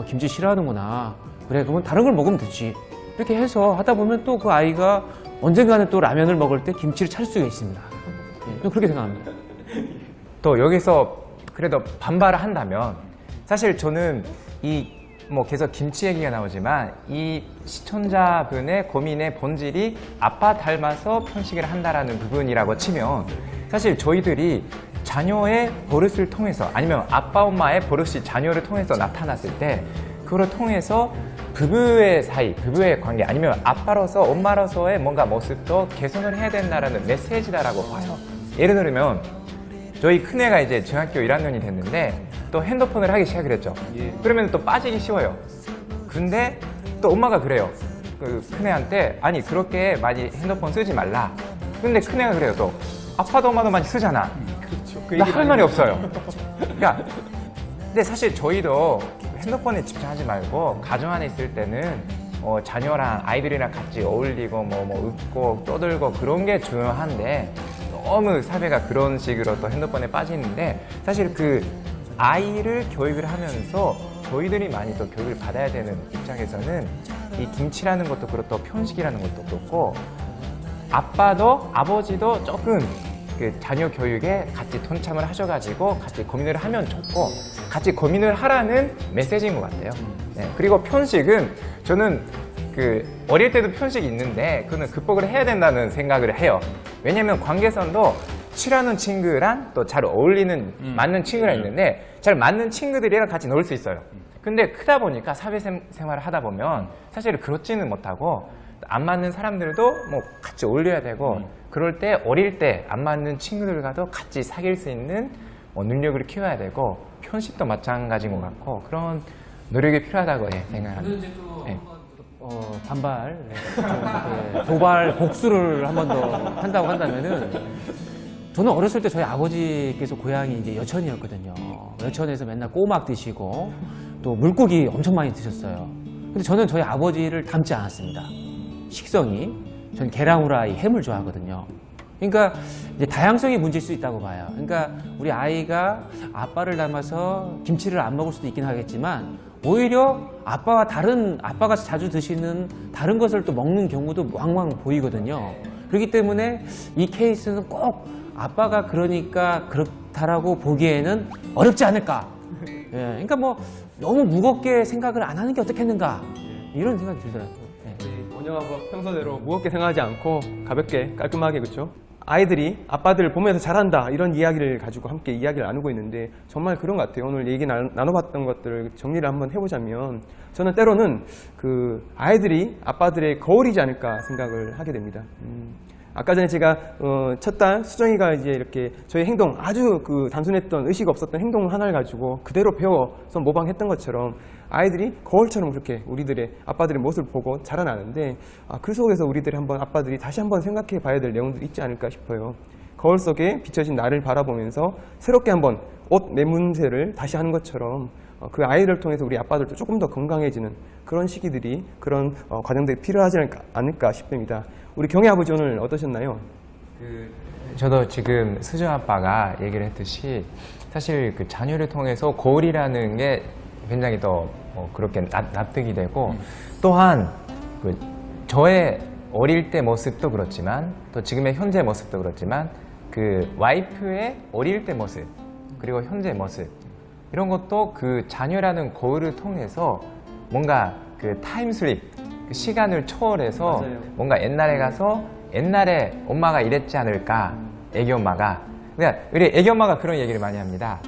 Speaker 2: 김치 싫어하는구나. 그래, 그러면 다른 걸 먹으면 되지. 이렇게 해서 하다 보면 또 그 아이가 언젠가는 또 라면을 먹을 때 김치를 찾을 수가 있습니다. 예, 그렇게 생각합니다.
Speaker 3: 또 여기서 그래도 반발을 한다면 사실 저는 뭐 계속 김치 얘기가 나오지만 이 시청자분의 고민의 본질이 아빠 닮아서 편식을 한다라는 부분이라고 치면 사실 저희들이 자녀의 버릇을 통해서 아니면 아빠 엄마의 버릇이 자녀를 통해서 나타났을 때 그걸 통해서 부부의 사이, 부부의 관계 아니면 아빠로서 엄마로서의 뭔가 모습도 개선을 해야 된다라는 메시지다라고 봐요. 예를 들면 저희 큰애가 이제 중학교 1학년이 됐는데 또 핸드폰을 하기 시작을 했죠. 그러면 또 빠지기 쉬워요. 근데 또 엄마가 그래요. 그 큰애한테 아니 그렇게 많이 핸드폰 쓰지 말라. 근데 큰애가 그래요. 또 아빠도 엄마도 많이 쓰잖아. 나 할 말이 없어요. 그러니까 근데 사실 저희도 핸드폰에 집중하지 말고 가정 안에 있을 때는 자녀랑 아이들이랑 같이 어울리고 뭐 웃고 떠들고 그런 게 중요한데 너무 사회가 그런 식으로 또 핸드폰에 빠지는데 사실 그 아이를 교육을 하면서 저희들이 많이 또 교육을 받아야 되는 입장에서는 이 김치라는 것도 그렇고 편식이라는 것도 그렇고 아빠도 아버지도 조금 그 자녀 교육에 같이 동참을 하셔가지고 같이 고민을 하면 좋고 같이 고민을 하라는 메시지인 것 같아요. 네. 그리고 편식은 저는 그 어릴 때도 편식이 있는데 그거는 극복을 해야 된다는 생각을 해요. 왜냐면 관계선도 싫어하는 친구랑 또 잘 어울리는 맞는 친구가 있는데 잘 맞는 친구들이랑 같이 놀 수 있어요. 근데 크다 보니까 사회생활을 하다 보면 사실 그렇지는 못하고 안 맞는 사람들도 뭐 같이 어울려야 되고 그럴 때 어릴 때 안 맞는 친구들과도 같이 사귈 수 있는 능력을 키워야 되고 편식도 마찬가지인 것 같고 그런 노력이 필요하다고 생각합니다. 네.
Speaker 2: 반발, 도발, 복수를 한 번 더 한다고 한다면은 저는 어렸을 때 저희 아버지께서 고향이 이제 여천이었거든요. 여천에서 맨날 꼬막 드시고 또 물고기 엄청 많이 드셨어요. 근데 저는 저희 아버지를 닮지 않았습니다. 식성이. 전 계란 후라이, 햄을 좋아하거든요. 그러니까 이제 다양성이 문제일 수 있다고 봐요. 그러니까 우리 아이가 아빠를 닮아서 김치를 안 먹을 수도 있긴 하겠지만 오히려 아빠가 자주 드시는 다른 것을 또 먹는 경우도 왕왕 보이거든요. 그렇기 때문에 이 케이스는 꼭 아빠가 그러니까 그렇다라고 보기에는 어렵지 않을까. 예, 그러니까 뭐 너무 무겁게 생각을 안 하는 게 어떻겠는가 이런 생각이 들더라고요. 예.
Speaker 1: 원영아가 평소대로 무겁게 생각하지 않고 가볍게 깔끔하게 그렇죠? 아이들이 아빠들을 보면서 잘한다 이런 이야기를 가지고 함께 이야기를 나누고 있는데 정말 그런 것 같아요. 오늘 얘기 나눠봤던 것들을 정리를 한번 해보자면 저는 때로는 그 아이들이 아빠들의 거울이지 않을까 생각을 하게 됩니다. 아까 전에 제가 첫 딸 수정이가 이제 이렇게 저희 행동 아주 그 단순했던 의식 없었던 행동 하나를 가지고 그대로 배워서 모방했던 것처럼 아이들이 거울처럼 그렇게 우리들의 아빠들의 모습을 보고 자라나는데 그 속에서 우리들이 한번 아빠들이 다시 한번 생각해 봐야 될 내용들이 있지 않을까 싶어요. 거울 속에 비춰진 나를 바라보면서 새롭게 한번 옷 매문새를 다시 하는 것처럼 그 아이를 통해서 우리 아빠들도 조금 더 건강해지는 그런 시기들이 그런 과정들이 필요하지 않을까 싶습니다. 우리 경혜 아버지 오늘 어떠셨나요?
Speaker 3: 저도 지금 수정 아빠가 얘기를 했듯이 사실 그 자녀를 통해서 거울이라는 게 굉장히 더 그렇게 납득이 되고 또한 그 저의 어릴 때 모습도 그렇지만 또 지금의 현재 모습도 그렇지만 그 와이프의 어릴 때 모습 그리고 현재 모습 이런 것도 그 자녀라는 거울을 통해서 뭔가 그 타임슬립 그 시간을 초월해서
Speaker 1: 맞아요.
Speaker 3: 뭔가 옛날에 가서 옛날에 엄마가 이랬지 않을까 애기 엄마가 그러니까 우리 애기 엄마가 그런 얘기를 많이 합니다.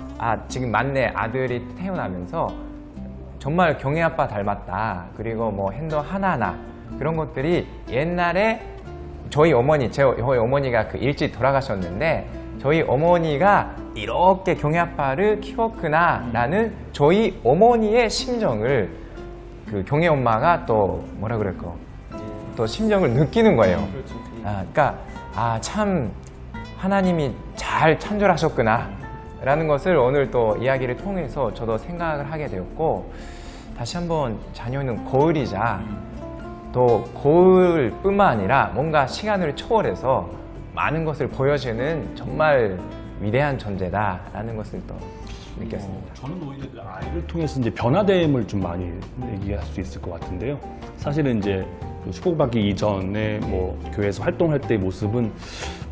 Speaker 3: 지금 막내 아들이 태어나면서 정말 경혜 아빠 닮았다. 그리고 뭐 행동 하나하나 그런 것들이 옛날에 저희 어머니가 그 일찍 돌아가셨는데 저희 어머니가 이렇게 경혜 아빠를 키웠구나라는 저희 어머니의 심정을 그 경혜 엄마가 또 뭐라 그럴까 또 심정을 느끼는 거예요. 그러니까 참 하나님이 잘 창조하셨구나 라는 것을 오늘 또 이야기를 통해서 저도 생각을 하게 되었고 다시 한번 자녀는 거울이자 또 거울뿐만 아니라 뭔가 시간을 초월해서 많은 것을 보여주는 정말 위대한 존재다라는 것을 또 느꼈습니다.
Speaker 4: 저는 오히려 그 아이를 통해서 이제 변화됨을 좀 많이 얘기할 수 있을 것 같은데요. 사실은 이제 그 축복받기 이전에 뭐 교회에서 활동할 때의 모습은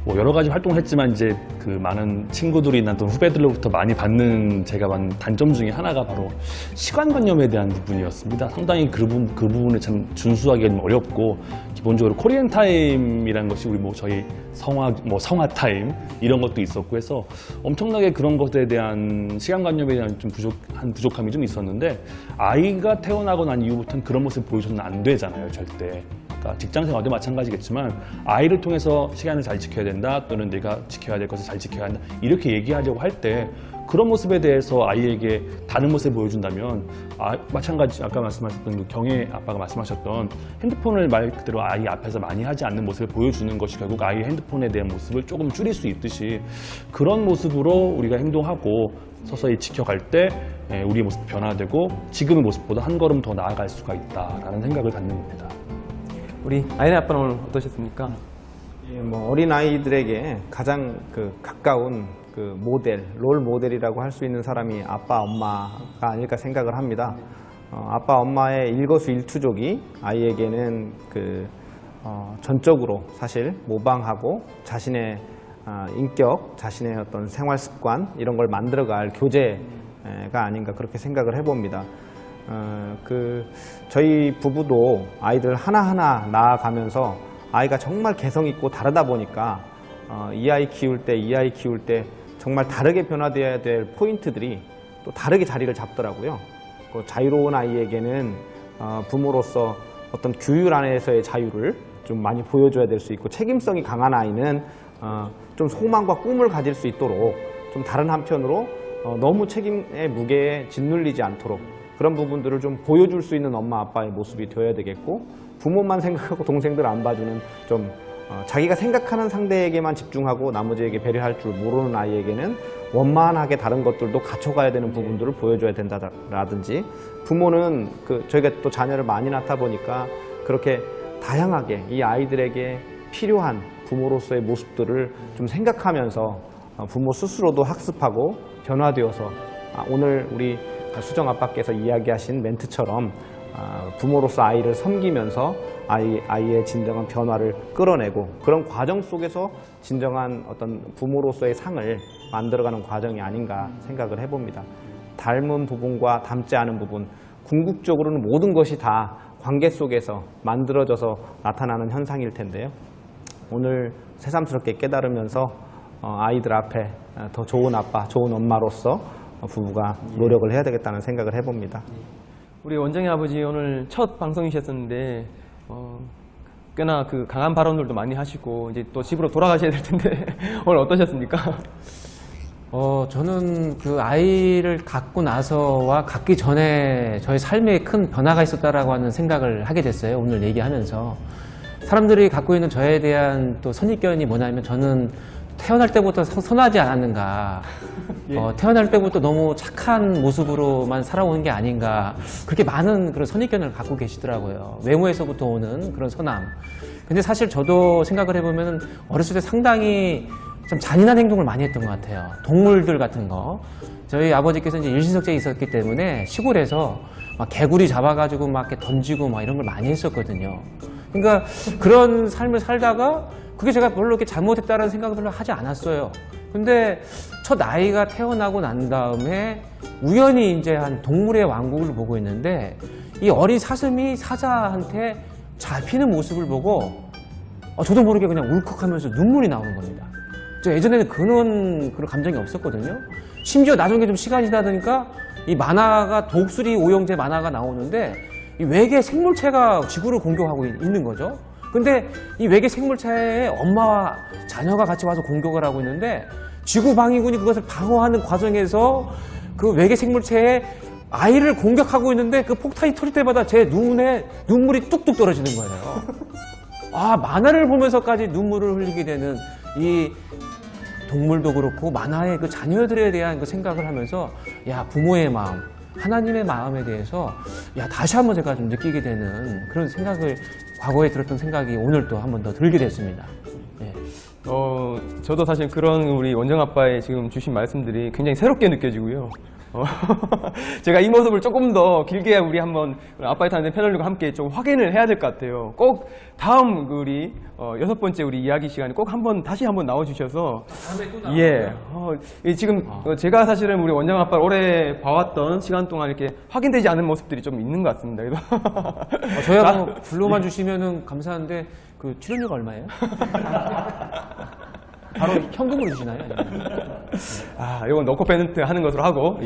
Speaker 4: 뭐 여러 가지 활동을 했지만 이제 그 많은 친구들이나 또 후배들로부터 많이 받는 제가 받는 단점 중에 하나가 바로 시간관념에 대한 부분이었습니다. 상당히 그 부분을 참 준수하기는 어렵고 기본적으로 코리안 타임이라는 것이 우리 뭐 저희 성화 타임 이런 것도 있었고 해서 엄청나게 그런 것에 대한 시간관념에 대한 좀 부족함이 좀 있었는데 아이가 태어나고 난 이후부터는 그런 모습을 보여줘서는 안 되잖아요, 절대. 그러니까 직장생활도 마찬가지겠지만 아이를 통해서 시간을 잘 지켜야 된다 또는 내가 지켜야 될 것을 잘 지켜야 한다 이렇게 얘기하려고 할 때 그런 모습에 대해서 아이에게 다른 모습을 보여준다면 마찬가지 아까 말씀하셨던 그 경혜 아빠가 말씀하셨던 핸드폰을 말 그대로 아이 앞에서 많이 하지 않는 모습을 보여주는 것이 결국 아이의 핸드폰에 대한 모습을 조금 줄일 수 있듯이 그런 모습으로 우리가 행동하고 서서히 지켜갈 때 우리의 모습이 변화되고 지금의 모습보다 한 걸음 더 나아갈 수가 있다라는 생각을 갖는 겁니다.
Speaker 1: 우리 아이네 아빠는 오늘 어떠셨습니까?
Speaker 5: 뭐 어린 아이들에게 가장 가까운 롤 모델이라고 할 수 있는 사람이 아빠, 엄마가 아닐까 생각을 합니다. 아빠, 엄마의 일거수일투족이 아이에게는 전적으로 사실 모방하고 자신의 인격, 자신의 어떤 생활 습관 이런 걸 만들어갈 교재가 아닌가 그렇게 생각을 해봅니다. 저희 부부도 아이들 하나하나 낳아가면서 아이가 정말 개성 있고 다르다 보니까 이 아이 키울 때 정말 다르게 변화되어야 될 포인트들이 또 다르게 자리를 잡더라고요. 자유로운 아이에게는 부모로서 어떤 규율 안에서의 자유를 좀 많이 보여줘야 될 수 있고, 책임성이 강한 아이는 좀 소망과 꿈을 가질 수 있도록, 좀 다른 한편으로 너무 책임의 무게에 짓눌리지 않도록 그런 부분들을 좀 보여줄 수 있는 엄마 아빠의 모습이 되어야 되겠고, 부모만 생각하고 동생들 안 봐주는 좀 자기가 생각하는 상대에게만 집중하고 나머지에게 배려할 줄 모르는 아이에게는 원만하게 다른 것들도 갖춰가야 되는 부분들을 보여줘야 된다라든지, 부모는 저희가 또 자녀를 많이 낳다 보니까 그렇게 다양하게 이 아이들에게 필요한 부모로서의 모습들을 좀 생각하면서 부모 스스로도 학습하고 변화되어서 오늘 우리 수정 아빠께서 이야기하신 멘트처럼 부모로서 아이를 섬기면서 아이의 진정한 변화를 끌어내고, 그런 과정 속에서 진정한 어떤 부모로서의 상을 만들어가는 과정이 아닌가 생각을 해봅니다. 닮은 부분과 닮지 않은 부분, 궁극적으로는 모든 것이 다 관계 속에서 만들어져서 나타나는 현상일 텐데요. 오늘 새삼스럽게 깨달으면서 아이들 앞에 더 좋은 아빠, 좋은 엄마로서 부부가 노력을 해야 되겠다는 생각을 해봅니다.
Speaker 1: 우리 원정이 아버지 오늘 첫 방송이셨었는데 꽤나 강한 발언들도 많이 하시고 이제 또 집으로 돌아가셔야 될 텐데 오늘 어떠셨습니까?
Speaker 2: 저는 그 아이를 갖고 나서와 갖기 전에 저의 삶에 큰 변화가 있었다라고 하는 생각을 하게 됐어요. 오늘 얘기하면서. 사람들이 갖고 있는 저에 대한 또 선입견이 뭐냐면, 저는 태어날 때부터 선하지 않았는가, 태어날 때부터 너무 착한 모습으로만 살아오는 게 아닌가, 그렇게 많은 그런 선입견을 갖고 계시더라고요. 외모에서부터 오는 그런 선함. 근데 사실 저도 생각을 해보면 어렸을 때 상당히 좀 잔인한 행동을 많이 했던 것 같아요. 동물들 같은 거. 저희 아버지께서 이제 일신석제에 있었기 때문에 시골에서 막 개구리 잡아가지고 막 이렇게 던지고 막 이런 걸 많이 했었거든요. 그러니까 그런 삶을 살다가 그게 제가 별로 이렇게 잘못했다는 생각을 별로 하지 않았어요. 근데 첫 아이가 태어나고 난 다음에 우연히 이제 한 동물의 왕국을 보고 있는데, 이 어린 사슴이 사자한테 잡히는 모습을 보고 저도 모르게 그냥 울컥하면서 눈물이 나오는 겁니다. 저 예전에는 그런 감정이 없었거든요. 심지어 나중에 좀 시간이 지나니까 이 만화가 독수리 오형제 만화가 나오는데, 이 외계 생물체가 지구를 공격하고 있는 거죠. 근데 이 외계 생물체에 엄마와 자녀가 같이 와서 공격을 하고 있는데, 지구 방위군이 그것을 방어하는 과정에서 그 외계 생물체에 아이를 공격하고 있는데, 그 폭탄이 터질 때마다 제 눈에 눈물이 뚝뚝 떨어지는 거예요. 만화를 보면서까지 눈물을 흘리게 되는 이 동물도 그렇고 만화의 그 자녀들에 대한 그 생각을 하면서, 부모의 마음, 하나님의 마음에 대해서 다시 한번 제가 좀 느끼게 되는 그런 생각을, 과거에 들었던 생각이 오늘 또 한 번 더 들게 됐습니다. 예.
Speaker 1: 저도 사실 그런 우리 원정 아빠의 지금 주신 말씀들이 굉장히 새롭게 느껴지고요. 제가 이 모습을 조금 더 길게 우리 한번 아빠의 탄생 패널들과 함께 좀 확인을 해야 될 것 같아요. 꼭 다음 우리 6번째 우리 이야기 시간에 꼭 다시 한번 나와주셔서, 지금 제가 사실은 우리 원정 아빠를 오래 봐왔던 시간 동안 이렇게 확인되지 않은 모습들이 좀 있는 것 같습니다.
Speaker 2: 저야 뭐 불러만 주시면은 감사한데, 그 출연료가 얼마예요? 바로 현금으로 주시나요?
Speaker 1: 이건 노코 페넌트 하는 것으로 하고,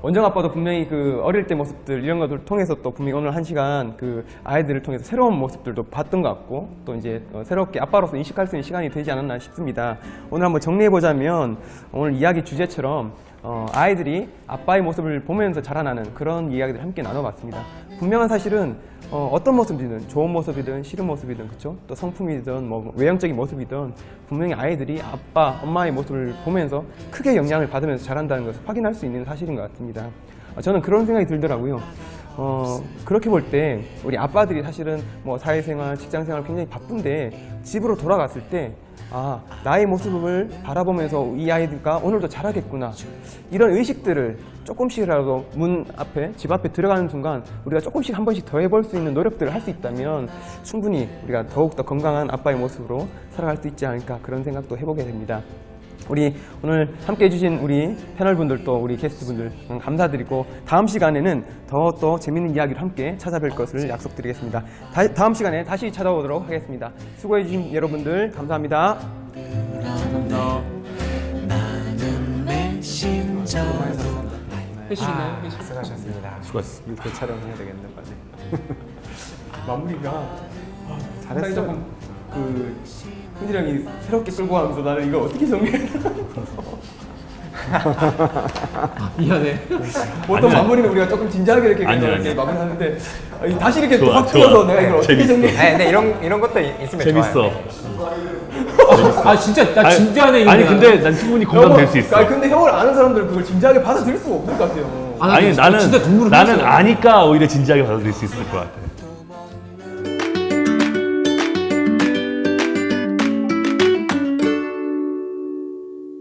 Speaker 1: 원정 아빠도 분명히 그 어릴 때 모습들, 이런 것들을 통해서 또 분명히 오늘 한 시간 그 아이들을 통해서 새로운 모습들도 봤던 것 같고, 또 이제 새롭게 아빠로서 인식할 수 있는 시간이 되지 않았나 싶습니다. 오늘 한번 정리해보자면, 오늘 이야기 주제처럼 아이들이 아빠의 모습을 보면서 자라나는 그런 이야기들을 함께 나눠봤습니다. 분명한 사실은 어떤 모습이든, 좋은 모습이든 싫은 모습이든, 그쵸? 또 성품이든 뭐 외형적인 모습이든 분명히 아이들이 아빠, 엄마의 모습을 보면서 크게 영향을 받으면서 자란다는 것을 확인할 수 있는 사실인 것 같습니다. 저는 그런 생각이 들더라고요. 그렇게 볼 때 우리 아빠들이 사실은 뭐 사회생활, 직장생활 굉장히 바쁜데 집으로 돌아갔을 때 나의 모습을 바라보면서 이 아이들과 오늘도 잘하겠구나, 이런 의식들을 조금씩이라도 문 앞에, 집 앞에 들어가는 순간 우리가 조금씩 한 번씩 더 해볼 수 있는 노력들을 할 수 있다면 충분히 우리가 더욱더 건강한 아빠의 모습으로 살아갈 수 있지 않을까, 그런 생각도 해보게 됩니다. 우리 오늘 함께 해주신 우리 패널분들도, 우리 게스트분들 감사드리고, 다음 시간에는 더 재밌는 이야기를 함께 찾아뵐 것을 약속드리겠습니다. 다음 시간에 다시 찾아오도록 하겠습니다. 수고해주신 여러분들 감사합니다.
Speaker 2: 회식 있나요?
Speaker 3: 수고하셨습니다.
Speaker 5: 이렇게 촬영해야 되겠네, 빨리.
Speaker 1: 마무리가 상당히 조금 그 훈진 형이 새롭게 끌고 가면서 나는 이걸 어떻게 정리해?
Speaker 2: 미안해.
Speaker 1: 보통
Speaker 4: 아니야.
Speaker 1: 마무리는 우리가 조금 진지하게 이렇게
Speaker 4: 아니야,
Speaker 1: 이렇게
Speaker 4: 아니야.
Speaker 1: 마무리하는데 다시 이렇게
Speaker 4: 좋아,
Speaker 1: 확
Speaker 4: 좋아.
Speaker 1: 띄어서 내가 이걸 어떻게
Speaker 4: 재밌어.
Speaker 1: 정리해?
Speaker 3: 아니, 근데 이런 것도 있으면
Speaker 4: 재밌어.
Speaker 3: 좋아요.
Speaker 2: 아 진짜 나 진지하네 이거.
Speaker 4: 아니 근데 난 충분히 공감될 수 있어.
Speaker 1: 아니 근데 형을 아는 사람들은 그걸 진지하게 받아들일 수가 없을 것 같아요.
Speaker 4: 아니
Speaker 2: 진짜 눈물을
Speaker 4: 나는
Speaker 2: 흘렸어요.
Speaker 4: 아니까 오히려 진지하게 받아들일 수 있을 것 같아.